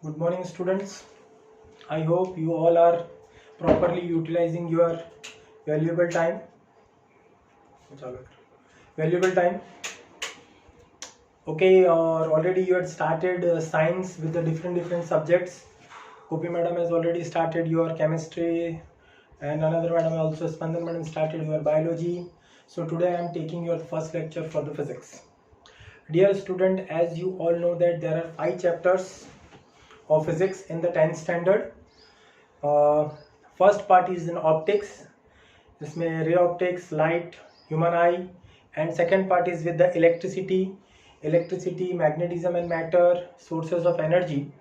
Good morning, students. I hope you all are properly utilizing your valuable time. Valuable time. Okay, already you had started science with the different subjects. Kopi madam has already started your chemistry, and another madam also, Spandan madam, started your biology. So today I am taking your first lecture for the physics. Dear student, as you all know that there are 5 chapters of physics in the 10th standard. First part is in optics, जिसमें ray optics, light, human eye, and second part is with the electricity, magnetism and matter, sources of energy.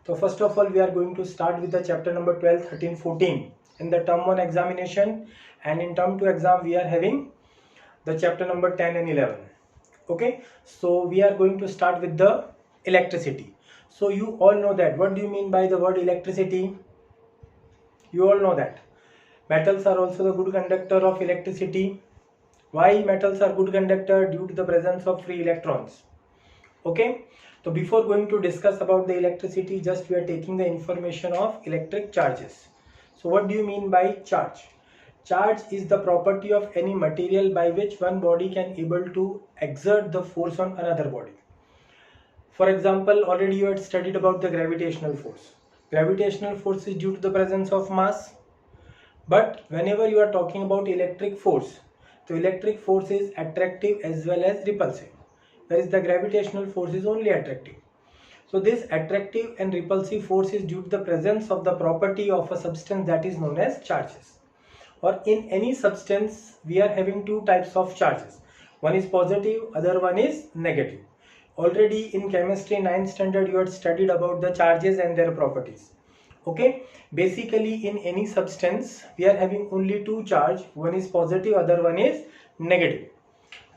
So first of all we are going to start with the chapter number 12, 13, 14 in the term 1 examination, and in term 2 exam we are having the chapter number 10 and 11. Okay, so we are going to start with the electricity. So you all know that. What do you mean by the word electricity? You all know that metals are also the good conductor of electricity. Why metals are good conductor? Due to the presence of free electrons. Okay, so before going to discuss about the electricity, just we are taking the information of electric charges. So what do you mean by charge? Charge is the property of any material by which one body can able to exert the force on another body. For example, already you had studied about the gravitational force. Gravitational force is due to the presence of mass. But whenever you are talking about electric force, the electric force is attractive as well as repulsive. Whereas the gravitational force is only attractive. So this attractive and repulsive force is due to the presence of the property of a substance that is known as charges. Or in any substance, we are having two types of charges. One is positive, other one is negative. Already in chemistry 9th standard you had studied about the charges and their properties. Okay, basically in any substance we are having only two charge. One is positive, other one is negative.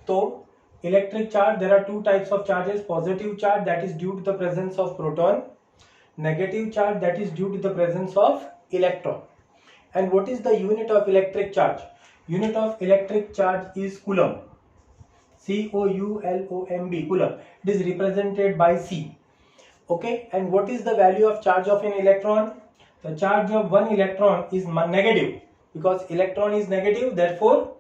So electric charge, there are two types of charges. Positive charge, that is due to the presence of proton. Negative charge, that is due to the presence of electron. And what is the unit of electric charge? Unit of electric charge is Coulomb. C-O-U-L-O-M-B, Coulomb. It is represented by C. Okay, and what is the value of charge of an electron? The charge of one electron is negative, because electron is negative, therefore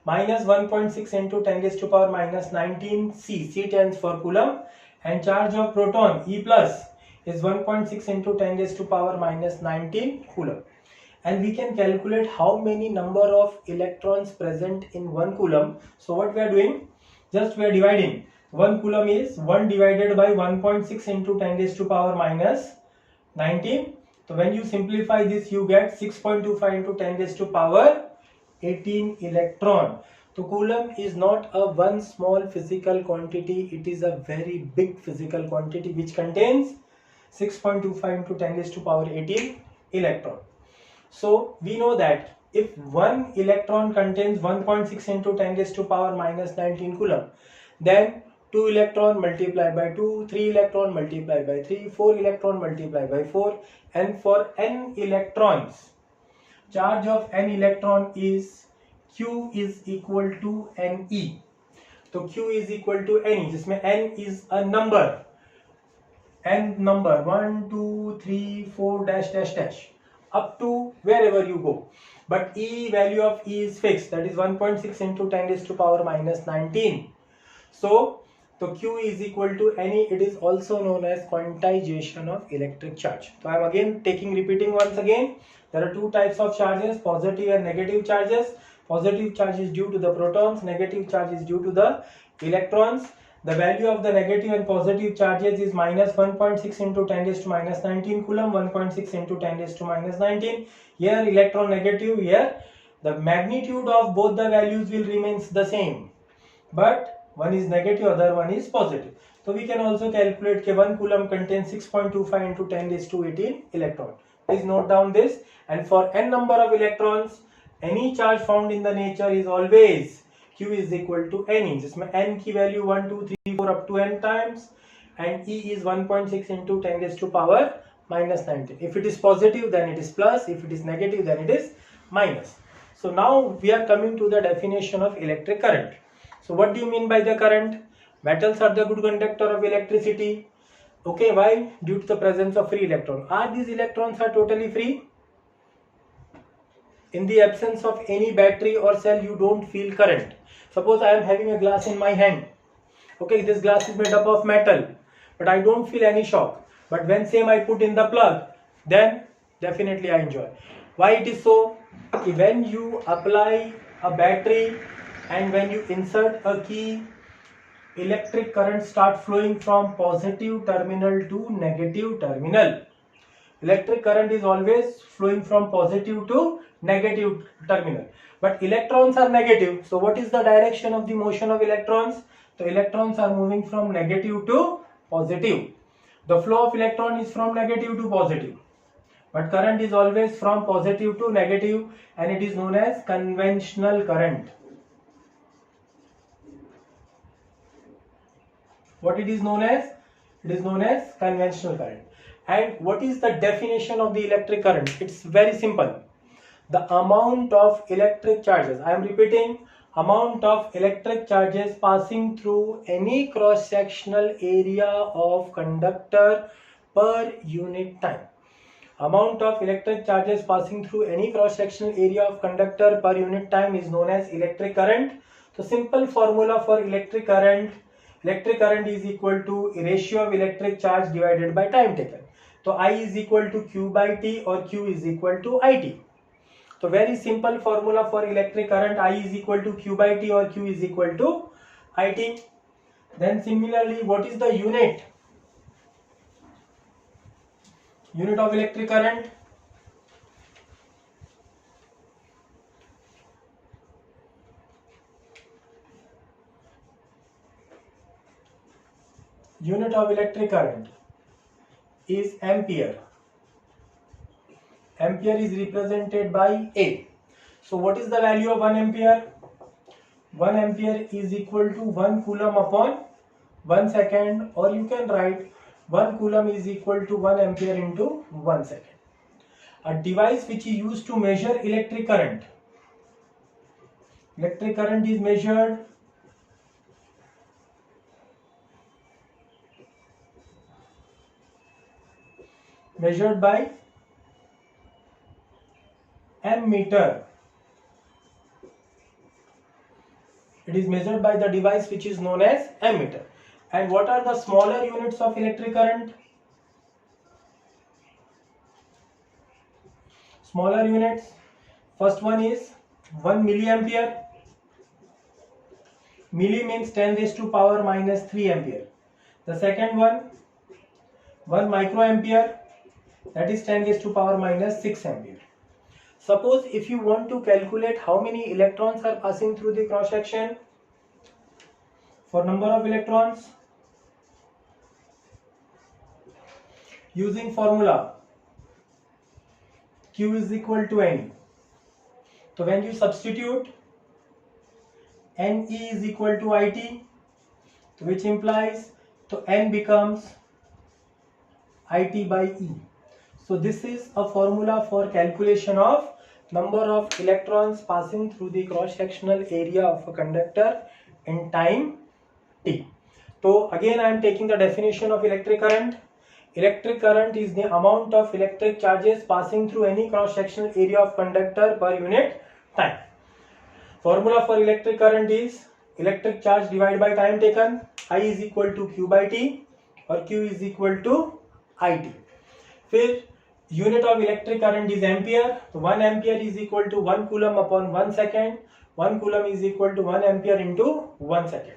minus 1.6 into 10 raised to power minus 19 C. C stands for Coulomb. And charge of proton, E plus, is 1.6 into 10 raised to power minus 19 Coulomb. And we can calculate how many number of electrons present in 1 Coulomb. So what we are doing? Just we are dividing. 1 Coulomb is 1 divided by 1.6 into 10 raised to power minus 19. So when you simplify this, you get 6.25 into 10 raised to power 18 electron. So Coulomb is not a one small physical quantity. It is a very big physical quantity which contains 6.25 into 10 raised to power 18 electron. So we know that if one electron contains 1.6 into 10 raised to power minus 19 Coulomb, then 2 electron multiplied by 2, 3 electron multiplied by 3, 4 electron multiplied by 4, and for n electrons, charge of n electron is Q is equal to Ne. So Q is equal to Ne, जिसमें n is a number, n number 1, 2, 3, 4 dash dash dash up to wherever you go. But E, value of E is fixed, that is 1.6 into 10 raised to power minus 19. So Q is equal to Ne. It is also known as quantization of electric charge. So I am again repeating once again. There are two types of charges, positive and negative charges. Positive charge is due to the protons, negative charge is due to the electrons. The value of the negative and positive charges is minus 1.6 into 10 raised to minus 19 Coulomb, 1.6 into 10 raised to minus 19. Here electron negative, here the magnitude of both the values will remain the same, but one is negative, other one is positive. So we can also calculate that 1 Coulomb contains 6.25 into 10 raised to 18 electron. Please note down this. And for n number of electrons, any charge found in the nature is always Q is equal to Ne. जिसमें n की value 1, 2, 3, 4 up to n times, and E is 1.6 into 10 raised to power minus 19. If it is positive, then it is plus. If it is negative, then it is minus. So now we are coming to the definition of electric current. So what do you mean by the current? Metals are the good conductor of electricity. Okay, why? Due to the presence of free electron. Are these electrons are totally free? In the absence of any battery or cell, you don't feel current. Suppose I am having a glass in my hand. Okay, this glass is made up of metal, but I don't feel any shock. But when same I put in the plug, then definitely I enjoy. Why it is so? When you apply a battery and when you insert a key, electric current start flowing from positive terminal to negative terminal. Electric current is always flowing from positive to negative terminal. But electrons are negative. So what is the direction of the motion of electrons? The electrons are moving from negative to positive. The flow of electron is from negative to positive. But current is always from positive to negative, and it is known as conventional current. What it is known as? It is known as conventional current. And what is the definition of the electric current? It's very simple. The amount of electric charges, I am repeating, amount of electric charges passing through any cross-sectional area of conductor per unit time. Amount of electric charges passing through any cross-sectional area of conductor per unit time is known as electric current. So simple formula for electric current is equal to ratio of electric charge divided by time taken. So I is equal to Q by T, or Q is equal to IT. So very simple formula for electric current, I is equal to Q by T, or Q is equal to IT. Then similarly, what is the unit? Unit of electric current? Unit of electric current is ampere. Ampere is represented by A. So what is the value of 1 ampere? 1 ampere is equal to 1 coulomb upon 1 second, or you can write 1 coulomb is equal to 1 ampere into 1 second. A device which is used to measure electric current. Electric current is measured by ammeter. It is measured by the device which is known as ammeter. And what are the smaller units of electric current? Smaller units. First one is 1 milliampere. Milli means 10 raised to power minus 3 ampere. The second one, 1 microampere, that is 10 raised to power minus 6 ampere. Suppose if you want to calculate how many electrons are passing through the cross section, for number of electrons, using formula Q is equal to NE. So when you substitute NE is equal to IT, which implies so N becomes IT by E. So this is a formula for calculation of number of electrons passing through the cross-sectional area of a conductor in time T. So again I am taking the definition of electric current. Electric current is the amount of electric charges passing through any cross-sectional area of conductor per unit time. Formula for electric current is electric charge divided by time taken. I is equal to Q by T, or Q is equal to IT. फिर unit of electric current is ampere. So 1 ampere is equal to 1 coulomb upon 1 second. 1 coulomb is equal to 1 ampere into 1 second.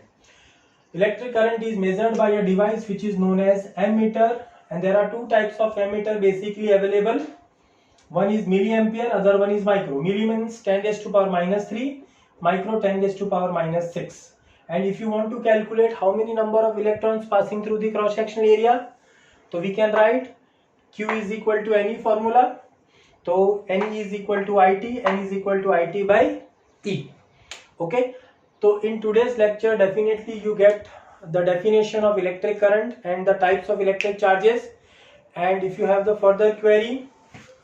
Electric current is measured by a device which is known as ammeter, and there are two types of ammeter basically available. One is milliampere, other one is micro. Milli means 10 raised to power minus 3, micro 10 raised to power minus 6. And if you want to calculate how many number of electrons passing through the cross-sectional area, so we can write Q is equal to NE formula. So NE is equal to IT, N is equal to IT by E. Okay. So in today's lecture, definitely you get the definition of electric current and the types of electric charges. And if you have the further query,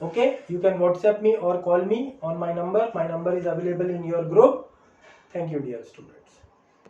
okay, you can WhatsApp me or call me on my number. My number is available in your group. Thank you, dear students.